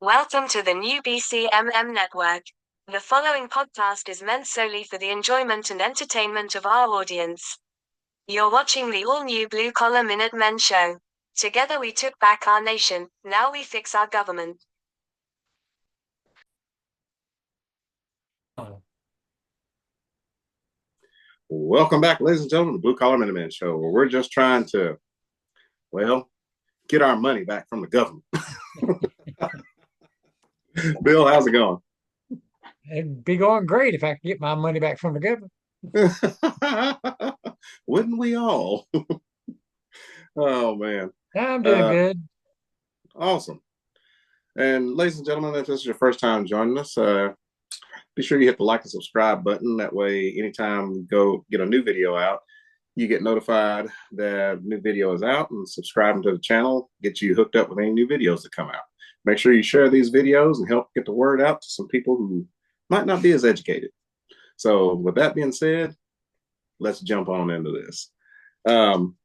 Welcome to the new BCMM network. The following podcast is meant solely for the enjoyment and entertainment of our audience. You're watching the all-new Blue Collar Minutemen show. Together we took back our nation, now we fix our government. Welcome back, ladies and gentlemen, to the Blue Collar Minutemen Show, where we're just trying to, get our money back from the government. Bill, how's it going? It'd be going great if I could get my money back from the government. Wouldn't we all? Oh, man. I'm doing Uh, good. awesome. And ladies and gentlemen, if this is your first time joining us, be sure you hit the like and subscribe button. That way, anytime we go get a new video out, you get notified that new video is out, and subscribing to the channel gets you hooked up with any new videos that come out. Make sure you share these videos and help get the word out to some people who might not be as educated. So with that being said, let's jump on into this. Um,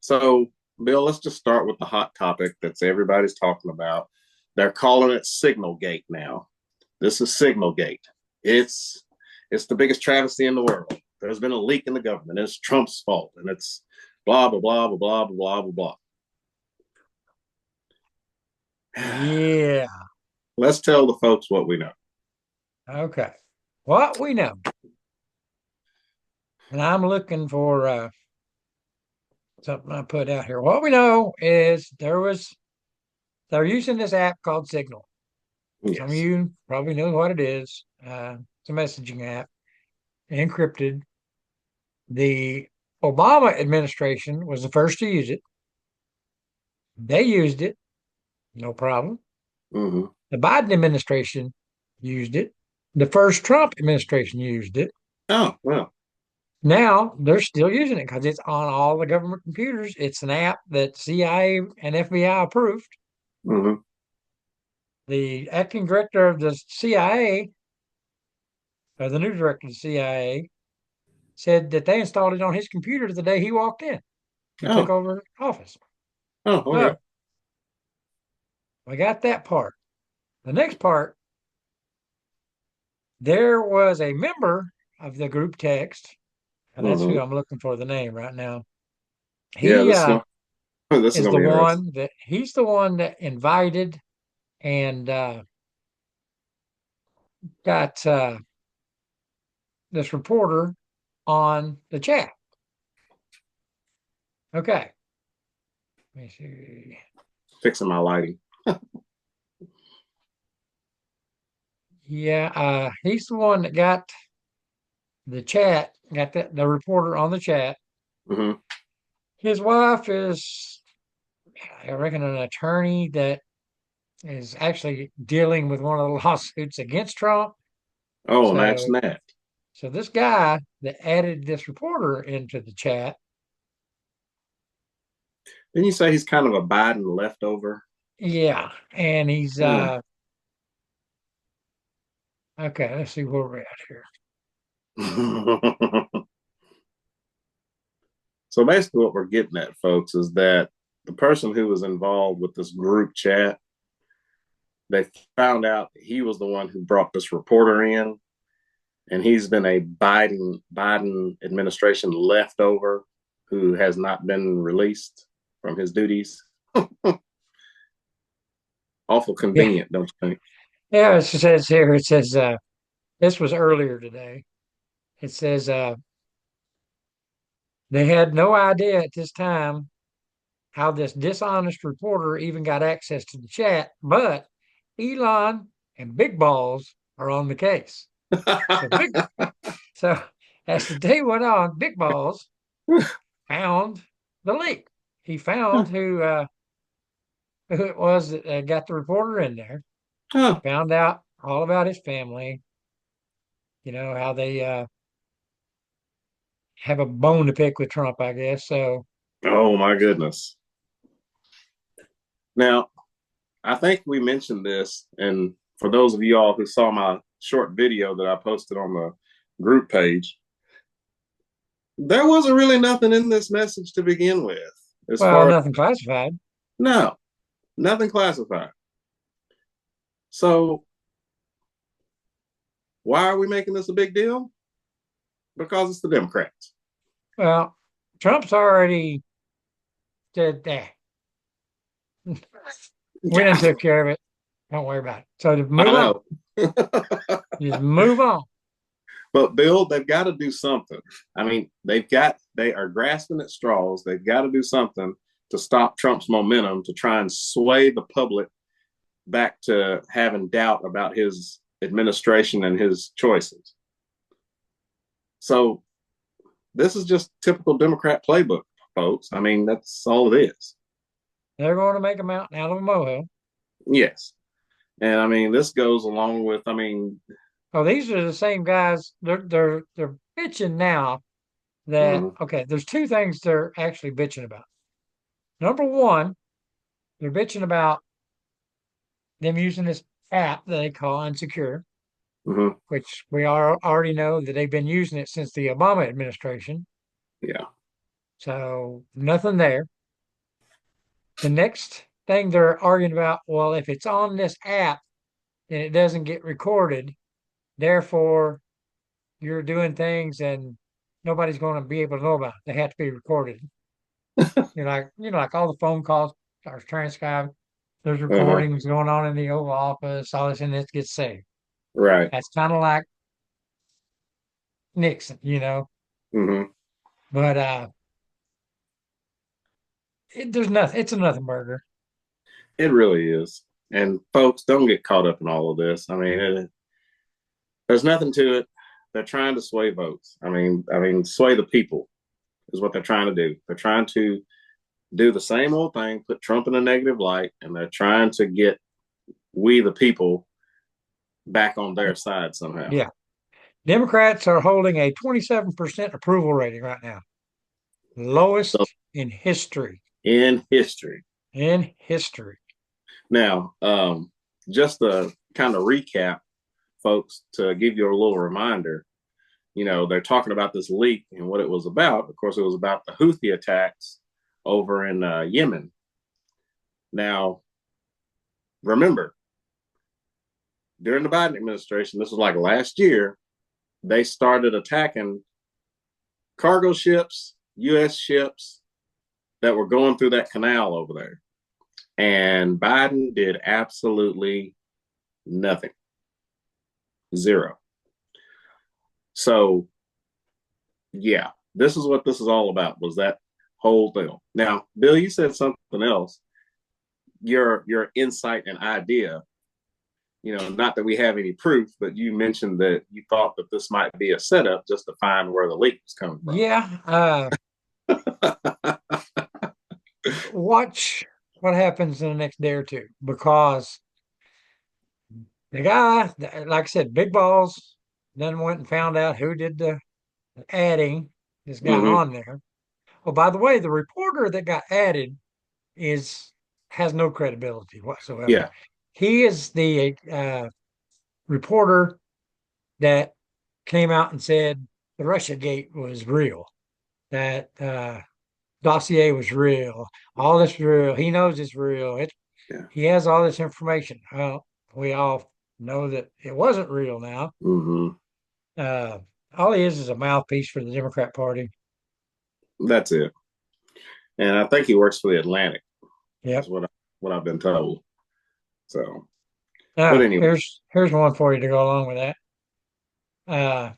so Bill, let's just start with the hot topic that's everybody's talking about. They're calling it Signalgate now. This is Signalgate. It's the biggest travesty in the world. There's been a leak in the government. It's Trump's fault, and it's blah blah blah blah blah blah blah blah. Yeah. Let's tell the folks what we know. Okay. What we know, and I'm looking for something I put out here. What we know is they're using this app called Signal. Some of Yes. you probably know what it is. It's a messaging app, encrypted. The Obama administration was the first to use it. They used it, no problem. Mm-hmm. The Biden administration used it. The first Trump administration used it. Oh well. Now they're still using it because it's on all the government computers. It's an app that CIA and FBI approved. Mm-hmm. The acting director of the CIA, or the new director of the CIA, said that they installed it on his computer the day he walked in and took Oh. over office. Oh. Okay. So we got that part. The next part, there was a member of the group text, and that's who Mm-hmm. I'm looking for the name right now. Yeah. He This is gonna, this is is gonna the be interesting. one that he's the one that invited and got this reporter on the chat. Okay, let me see. Fixing my lighting. Yeah, he's the one that got the chat, got the reporter on the chat. Mm-hmm. His wife is, I reckon, an attorney that is actually dealing with one of the lawsuits against Trump. Oh, So, imagine that. so this guy that added this reporter into the chat. Didn't you say he's kind of a Biden leftover? Yeah, and he's Yeah. okay, let's see where we're at here. So basically, what we're getting at, folks, is that the person who was involved with this group chat, they found out he was the one who brought this reporter in, and he's been a Biden administration leftover who has not been released from his duties. Awful Yeah, convenient, don't you think? yeah, it says here, it says this was earlier today. It says they had no idea at this time how this dishonest reporter even got access to the chat, but Elon and Big Balls are on the case. So big so as the day went on, Big Balls found the leak. He found who it was that got the reporter in there. Oh, Found out all about his family. You know how they have a bone to pick with Trump, I guess. So oh my goodness. Now, I think we mentioned this, and for those of you all who saw my short video that I posted on the group page, there wasn't really nothing in this message to begin with. As well, far as nothing classified. no, nothing classified. So why are we making this a big deal? Because it's the Democrats. Well, Trump's already said that. We done took care of it. Don't worry about it. So to I move on. know. Just move on. But Bill, they've got to do something. I mean, they are grasping at straws. They've got to do something to stop Trump's momentum, to try and sway the public back to having doubt about his administration and his choices. So this is just typical Democrat playbook, folks. I mean, that's all it is. They're going to make a mountain out of a molehill. Yes. And I mean, this goes along with, I mean, Oh, these are the same guys. They're bitching now that okay, there's two things they're actually bitching about. Number one, they're bitching about them using this app that they call Unsecure, which we already know that they've been using it since the Obama administration. Yeah. So nothing there. The next thing they're arguing about, well, if it's on this app, then it doesn't get recorded. Therefore, you're doing things and nobody's going to be able to know about it. They have to be recorded. Like all the phone calls are transcribed. There's recordings going on in the Oval Office. All this and this gets saved. Right. That's kind of like Nixon, But there's nothing. It's a nothing burger. It really is. And folks, don't get caught up in all of this. I mean, there's nothing to it. They're trying to sway votes. I mean, sway the people is what they're trying to do. They're trying to do the same old thing, put Trump in a negative light, and they're trying to get we the people back on their side somehow. Yeah. Democrats are holding a 27% approval rating right now. Lowest in history. In history. In history. Now, just to kind of recap, folks, to give you a little reminder, they're talking about this leak and what it was about. Of course, it was about the Houthi attacks over in Yemen. Now, remember, during the Biden administration, this was like last year, they started attacking cargo ships, U.S. ships that were going through that canal over there. And Biden did absolutely nothing. Zero. So, yeah, this is what this is all about, was that whole thing. Now, Bill, you said something else. Your insight and idea, not that we have any proof, but you mentioned that you thought that this might be a setup just to find where the leak was coming from. Yeah. Watch what happens in the next day or two, because the guy, like I said, Big Balls, then went and found out who did the adding this guy on there. Well, by the way, the reporter that got added has no credibility whatsoever. Yeah. He is the reporter that came out and said the Russiagate was real, that dossier was real, all this real. He knows it's real. He has all this information. Well, we all know that it wasn't real now. All he is a mouthpiece for the Democrat Party. That's it. And I think he works for the Atlantic. Yeah, that's what I've been told. So, but anyway, here's one for you to go along with that.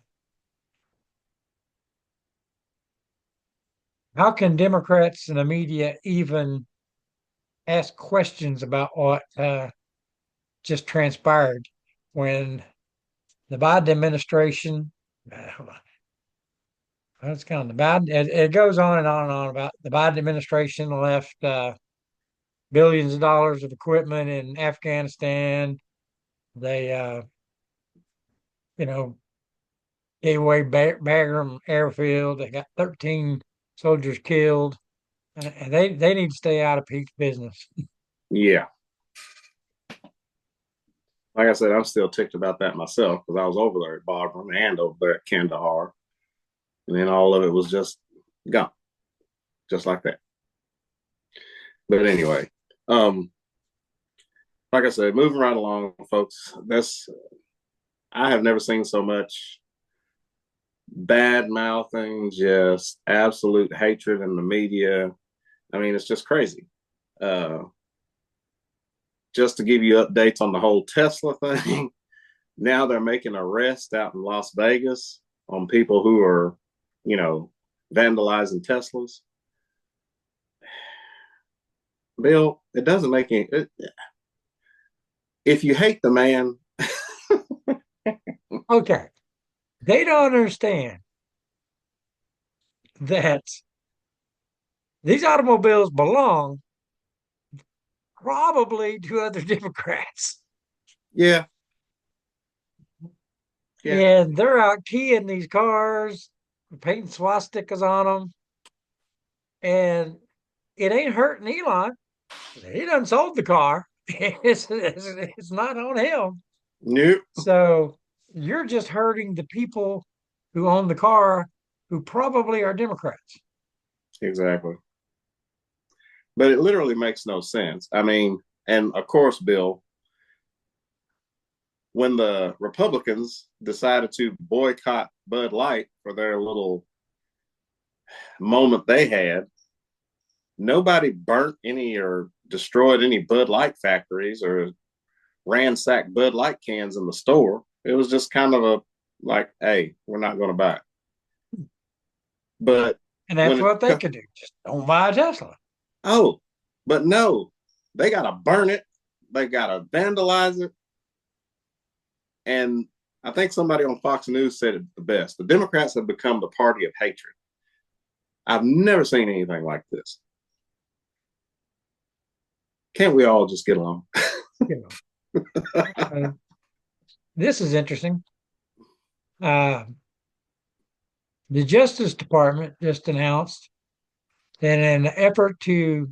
How can Democrats and the media even ask questions about what just transpired when the Biden administration? Hold on. It's kind of the Biden. It goes on and on and on about the Biden administration left billions of dollars of equipment in Afghanistan. They, gave away Bagram Airfield. They got 13 soldiers killed, and they need to stay out of Pete's business. Yeah. Like I said, I'm still ticked about that myself, because I was over there at Bagram and over there at Kandahar. And then all of it was just gone, just like that. But anyway, like I said, moving right along, folks. I have never seen so much bad mouthing, just absolute hatred in the media. I mean, it's just crazy. Uh, just to give you updates on the whole Tesla thing, now they're making arrests out in Las Vegas on people who are, you know, vandalizing Teslas. Bill, it doesn't make any. If you hate the man, Okay. They don't understand that these automobiles belong probably to other Democrats. yeah, yeah, And they're out keying these cars, painting swastikas on them. And it ain't hurting Elon. He done sold the car. It's not on him. nope, So you're just hurting the people who own the car who probably are Democrats. exactly. But it literally makes no sense. I mean, and of course, Bill, when the Republicans decided to boycott Bud Light for their little moment they had, nobody burnt any or destroyed any Bud Light factories or ransacked Bud Light cans in the store. It was just kind of a like, hey, we're not going to buy it. But And when that's it what they could do. Just don't buy a Tesla. oh, but no, they got to burn it. They got to vandalize it. And I think somebody on Fox News said it the best. The Democrats have become the party of hatred. I've never seen anything like this. Can't we all just get along? You know. This is interesting. Uh, the Justice Department just announced that in an effort to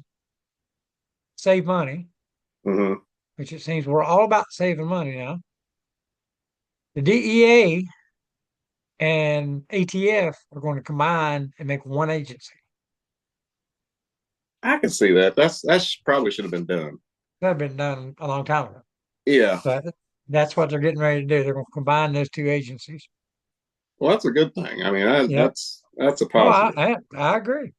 save money, Mm-hmm. which it seems we're all about saving money now, the DEA and ATF are going to combine and make one agency. I can see that. That's probably should have been done. That had been done a long time ago. Yeah. But that's what they're getting ready to do. They're going to combine those two agencies. Well, that's a good thing. I mean, Yep. that's a Oh, positive I agree.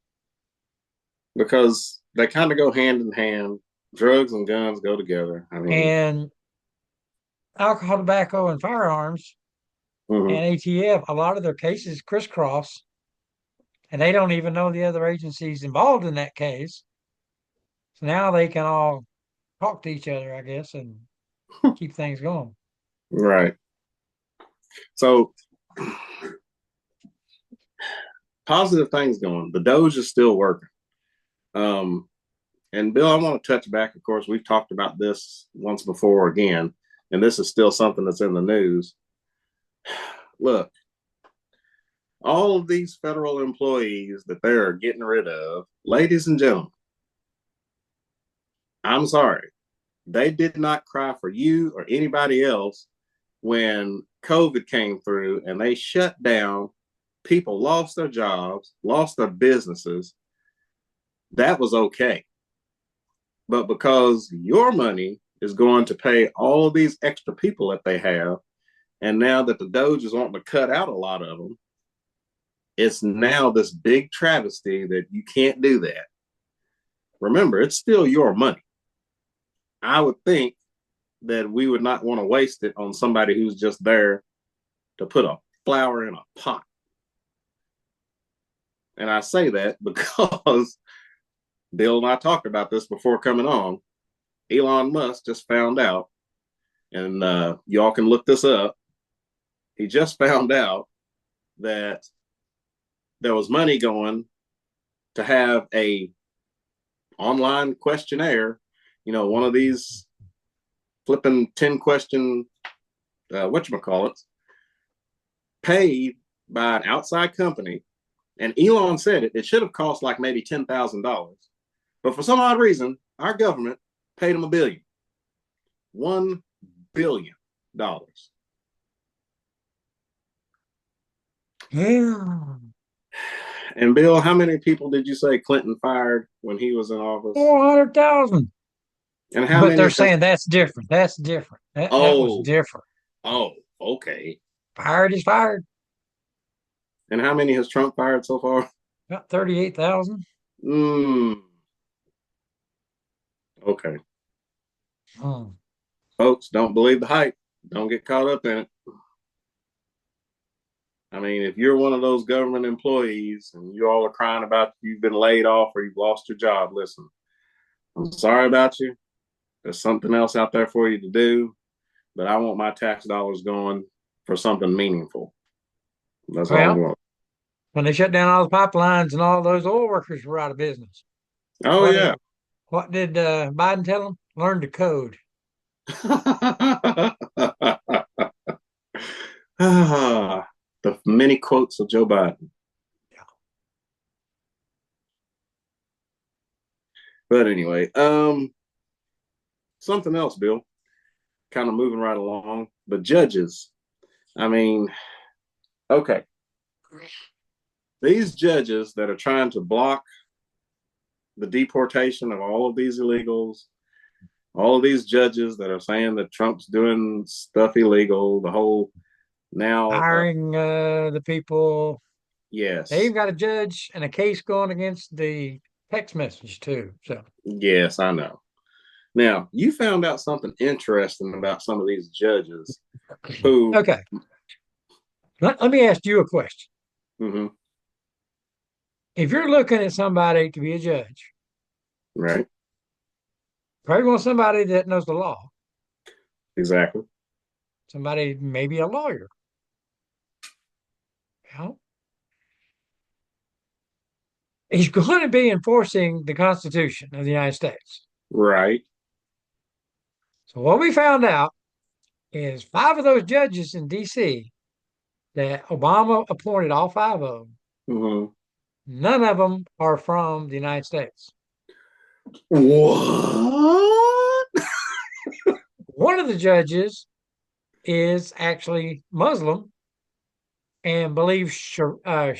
because they kind of go hand in hand. Drugs and guns go together. I mean, And alcohol, tobacco, and firearms mhm. and ATF, a lot of their cases crisscross, and they don't even know the other agencies involved in that case. So now they can all talk to each other, I guess, and keep things going. Right. So positive things going. The Doge is still working. Um, and Bill, I want to touch back. Of course, we've talked about this once before again, and this is still something that's in the news. Look, all of these federal employees that they're getting rid of, ladies and gentlemen, I'm sorry. They did not cry for you or anybody else when COVID came through and they shut down. People lost their jobs, lost their businesses. That was okay. But because your money is going to pay all these extra people that they have, and now that the Doge is wanting to cut out a lot of them, it's now this big travesty that you can't do that. Remember, it's still your money. I would think that we would not want to waste it on somebody who's just there to put a flower in a pot. And I say that because Bill and I talked about this before coming on. Elon Musk just found out, and y'all can look this up. He just found out that there was money going to have a online questionnaire, one of these flipping 10 question, whatchamacallits, paid by an outside company. And Elon said it should have cost like maybe $10,000. But for some odd reason, our government paid him $1 billion. Yeah. And Bill, how many people did you say Clinton fired when he was in office? 400,000. And how But they're many has? saying that's different. That's different. That was Oh, different. oh, okay. Fired is fired. And how many has Trump fired so far? About 38,000. Mm, okay. Hmm. Folks, don't believe the hype. Don't get caught up in it. I mean, if you're one of those government employees and you all are crying about you've been laid off or you've lost your job, listen, I'm sorry about you. There's something else out there for you to do, but I want my tax dollars going for something meaningful. That's all I Well, want. when they shut down all the pipelines and all those oil workers were out of business, Oh, what yeah. did what did Biden tell them? Learn to code. The many quotes of Joe Biden. But anyway, something else, Bill. Kind of moving right along. The judges. I mean, okay. These judges that are trying to block the deportation of all of these illegals, all of these judges that are saying that Trump's doing stuff illegal, the whole now, Hiring the people. They yes, even got a judge and a case going against the text message too. So yes, I know. Now, you found out something interesting about some of these judges who, okay. Let me ask you a question. mhm, If you're looking at somebody to be a judge, right, probably want somebody that knows the law, exactly, somebody maybe a lawyer. Well, he's going to be enforcing the Constitution of the United States. right, So what we found out is five of those judges in D.C. that Obama appointed, all five of them, mhm. none of them are from the United States. What? One of the judges is actually Muslim and believes Sharia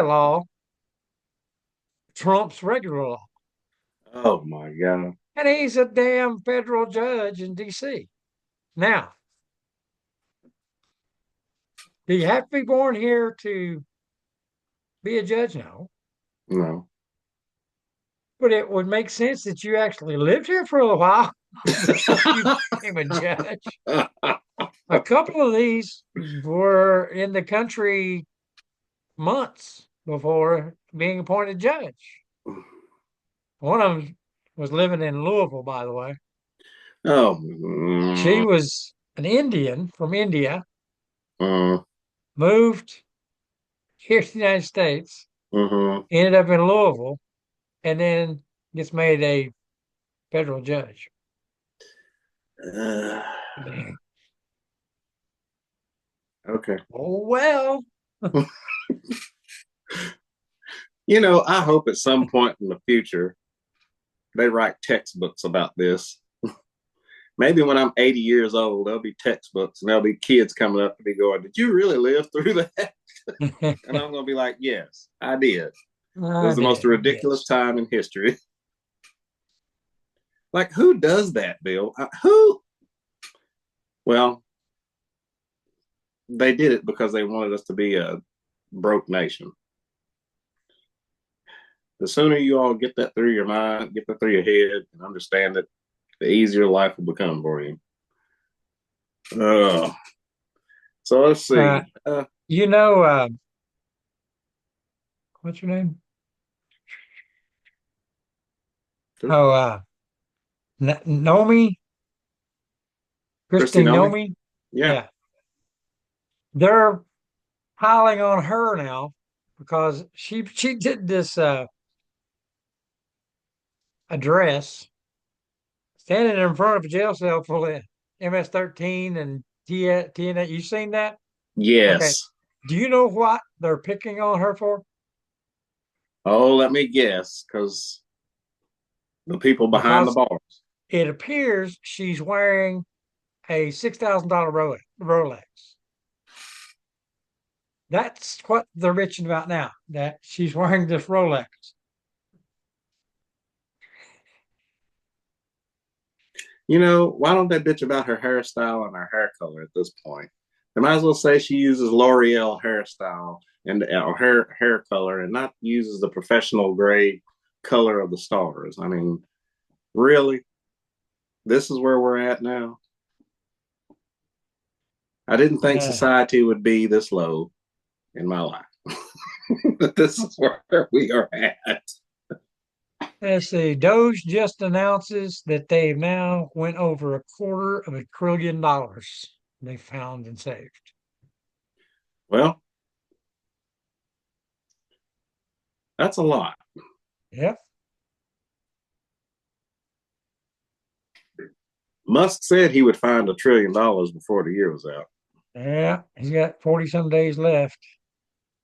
law trumps regular law. Oh my God. And he's a damn federal judge in D.C. Now, do you have to be born here to be a judge? No. No. But it would make sense that you actually lived here for a while before you became a judge. A couple of these were in the country months before being appointed judge. One of them was living in Louisville, by the way. Oh. She was an Indian from India, Mm, moved here to the United States, mhm. ended up in Louisville, and then gets made a federal judge. Uh, okay. Oh, well. You know, I hope at some point in the future they write textbooks about this. Maybe when I'm 80 years old, there'll be textbooks and there'll be kids coming up to me going, "Did you really live through that?" And I'm going to be like, "Yes, I did. It was the most ridiculous yes. time in history." Like, who does that, Bill? Who? Well, they did it because they wanted us to be a broke nation. The sooner you all get that through your mind, get that through your head, and understand it, the easier life will become for you. Uh, so let's Uh, see. you know, what's your name? Sure. Oh, Nomi, Christy Christine Nomi? Nomi. Yeah. Yeah. They're piling on her now because she did this address standing in front of a jail cell full of MS-13 and TNA. You seen that? Okay. Yes. Do you know what they're picking on her for? Oh, let me guess, because the people behind the Because bars. it appears she's wearing a $6,000 Rolex. That's what they're bitching about now, that she's wearing this Rolex. Why don't they bitch about her hairstyle and her hair color at this point? They might as well say she uses L'Oreal hairstyle and or hair color and not uses the professional grade color of the stars. I mean, really? This is where we're at now. I didn't think Yeah. society would be this low in my life. But this is where we are at. Let's see. Doge just announces that they've now went over $250 billion they found and saved. Well, that's a lot. Yep. Musk said he would find $1 trillion before the year was out. Yeah. He's got 40 some days left.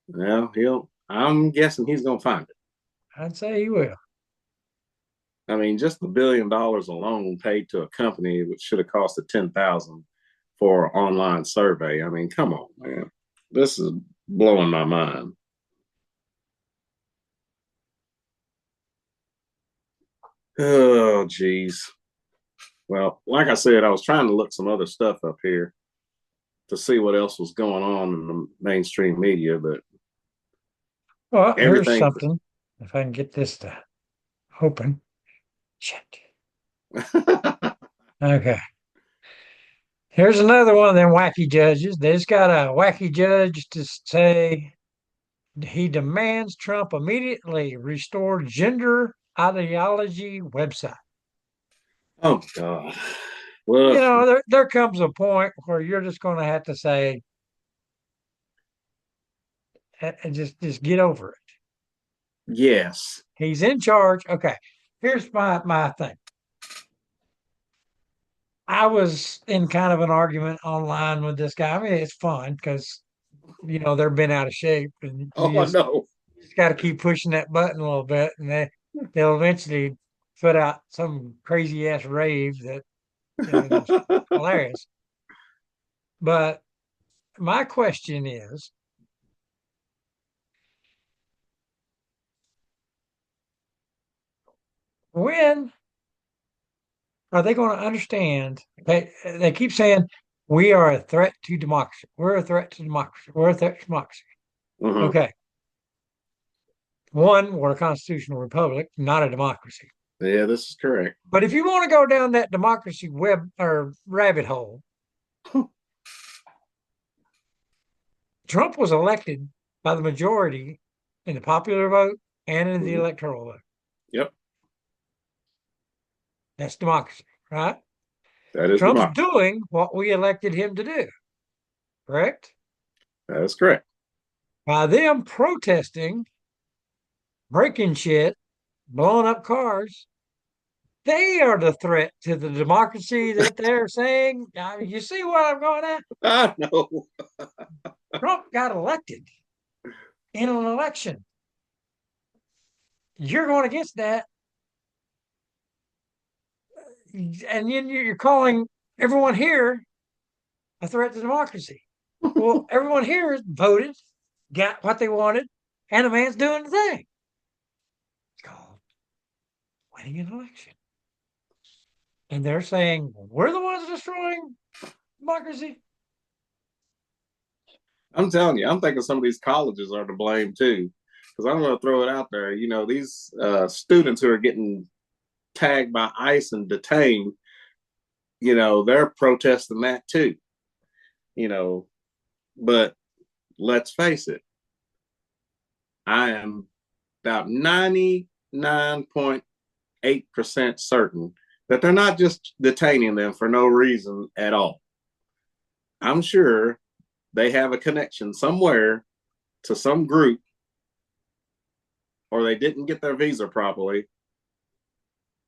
Well, I'm guessing he's gonna find it. I'd say he will. I mean, just $1 billion alone paid to a company which should have cost it 10,000 for an online survey. I mean, come on, man. This is blowing my mind. Oh, geez. Well, like I said, I was trying to look some other stuff up here to see what else was going on in the mainstream media, but Well, here's everything. something. If I can get this to open. Shit. Okay. Here's another one of them wacky judges. They just got a wacky judge to say he demands Trump immediately restore gender ideology website. Oh God. Well, There comes a point where you're just going to have to say, and just get over it. yes. He's in charge. Okay. Here's my thing. I was in kind of an argument online with this guy. I mean, it's fun because they're been out of shape, and Oh, I know. you just got to keep pushing that button a little bit, and they'll eventually put out some crazy ass rave that is hilarious. But my question is, when are they going to understand? They keep saying we are a threat to democracy. We're a threat to democracy. We're a threat to democracy. Mhm. Okay. One, we're a constitutional republic, not a democracy. Yeah, this is correct. But if you want to go down that democracy web or rabbit hole, Trump was elected by the majority in the popular vote and in the Mhm. electoral vote. Yep, That's democracy, right? that is Trump's democracy. doing what we elected him to do, correct? That is correct. By them protesting, breaking shit, blowing up cars, they are the threat to the democracy that they're saying. I mean, you see what I'm going at? I know. Trump got elected in an election. You're going against that, and then you're calling everyone here a threat to democracy. Well, everyone here voted, got what they wanted, and the man's doing the thing. It's called winning an election. And they're saying, we're the ones destroying democracy. I'm telling you, I'm thinking some of these colleges are to blame too. Because I'm going to throw it out there. These students who are getting tagged by ICE and detained, they're protesting that too. But let's face it, I am about 99.8% certain that they're not just detaining them for no reason at all. I'm sure they have a connection somewhere to some group, or they didn't get their visa properly.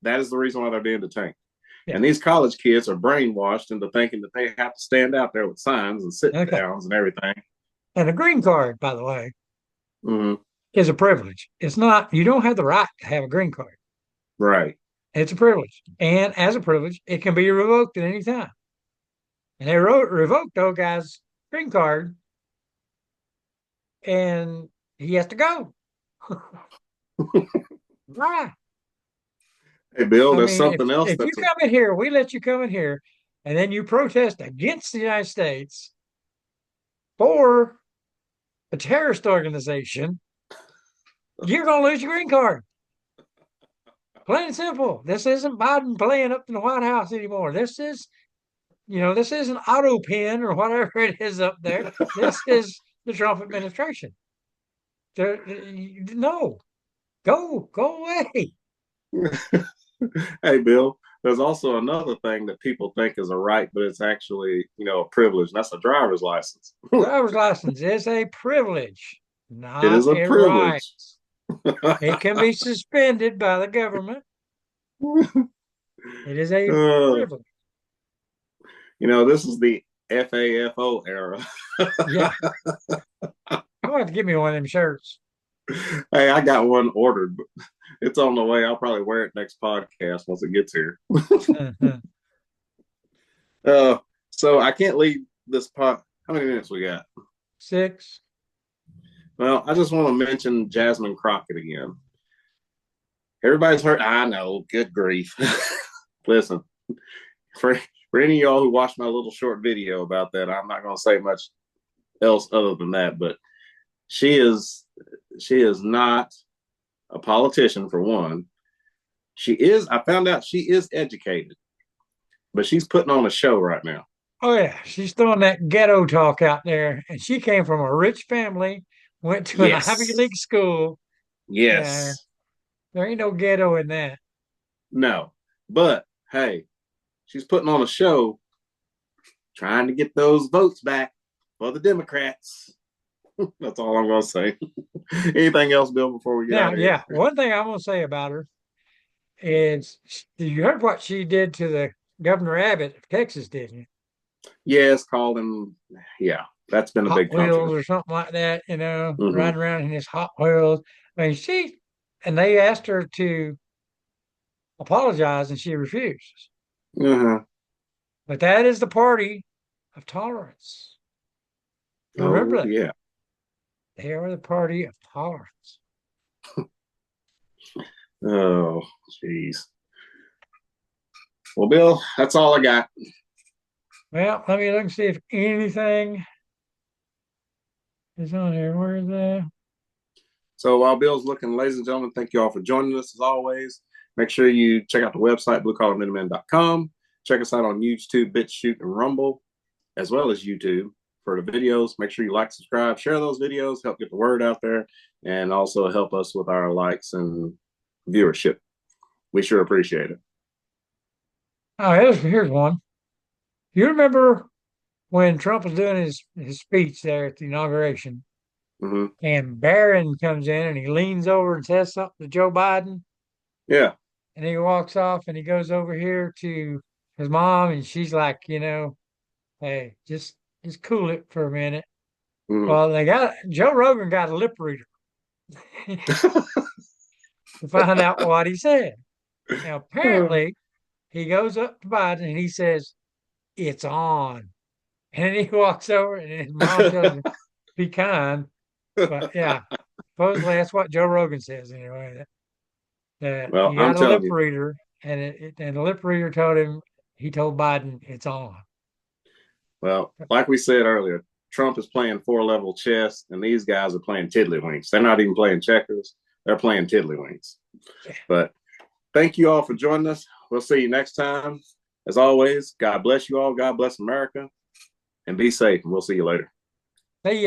That is the reason why they're being detained. Yeah. And these college kids are brainwashed into thinking that they have to stand out there with signs and sit downs and everything. And a green card, by the way, is a privilege. It's not, you don't have the right to have a green card. Right. It's a privilege. And as a privilege, it can be revoked at any time. And they revoked those guy's green card, and he has to go. Right. Hey, Bill, I there's mean, something else if you that's a, come in here, we let you come in here, and then you protest against the United States for a terrorist organization, you're going to lose your green card. Plain and simple. This isn't Biden playing up in the White House anymore. This is, this isn't auto pen or whatever it is up there. This is the Trump administration. No, go away. hey, Bill, there's also another thing that people think is a right, but it's actually, a privilege. And that's a driver's license. Driver's license is a privilege, It is not a a right. privilege. It can be suspended by the government. It is a Uh, privilege. this is the FAFO era. Yeah. I'm going to have to give me one of them shirts. Hey, I got one ordered, but it's on the way. I'll probably wear it next podcast once it gets here. Uh-huh. Uh, so I can't leave this pot. How many minutes we got? 6. Well, I just want to mention Jasmine Crockett again. Everybody's heard. I know. Good grief. Listen, for any of y'all who watched my little short video about that, I'm not going to say much else other than that. But she is not a politician for one. She is. I found out she is educated, but she's putting on a show right now. Oh, yeah. She's throwing that ghetto talk out there. And she came from a rich family, went to an Ivy Yes. League school. Yeah. Yes. There ain't no ghetto in that. No. But hey, she's putting on a show trying to get those votes back for the Democrats. That's all I'm going to say. Anything else, Bill, before we get Now, out of here? yeah, one thing I'm going to say about her is you heard what she did to the Governor Abbott of Texas, didn't you? Yeah, it's called him. Yeah, that's been a Hot big Wheels controversy. or something like that, Mm-hmm. riding around in his Hot Wheels. I mean, and they asked her to apologize and she refused. Uh-huh. But that is the party of tolerance. Remember Oh, that. yeah. They are the party of tolerance. Oh, jeez. Well, Bill, that's all I got. Well, let me look and see if anything is on here. Where is that? So while Bill's looking, ladies and gentlemen, thank you all for joining us as always. Make sure you check out the website, bluecollarminutemen.com. Check us out on YouTube, BitChute, and Rumble, as well as YouTube for the videos. Make sure you like, subscribe, share those videos, help get the word out there, and also help us with our likes and viewership. We sure appreciate it. Oh, here's one. You remember when Trump was doing his speech there at the inauguration, Mm-hmm. and Barron comes in and he leans over and says something to Joe Biden, Yeah. and he walks off and he goes over here to his mom, and she's like, hey, just cool it for a minute. Mm-hmm. Well, Joe Rogan got a lip reader to find out what he said. Now, apparently, he goes up to Biden and he says, "It's on." And then he walks over and his mom tells him, "Be kind." But yeah, supposedly that's what Joe Rogan says anyway. That Well, he I'm got a lip telling you. reader, and the lip reader he told Biden, "It's on." Well, like we said earlier, Trump is playing 4-level chess, and these guys are playing tiddlywinks. They're not even playing checkers; they're playing tiddlywinks. But thank you all for joining us. We'll see you next time. As always, God bless you all. God bless America, and be safe. And we'll see you later. Hey,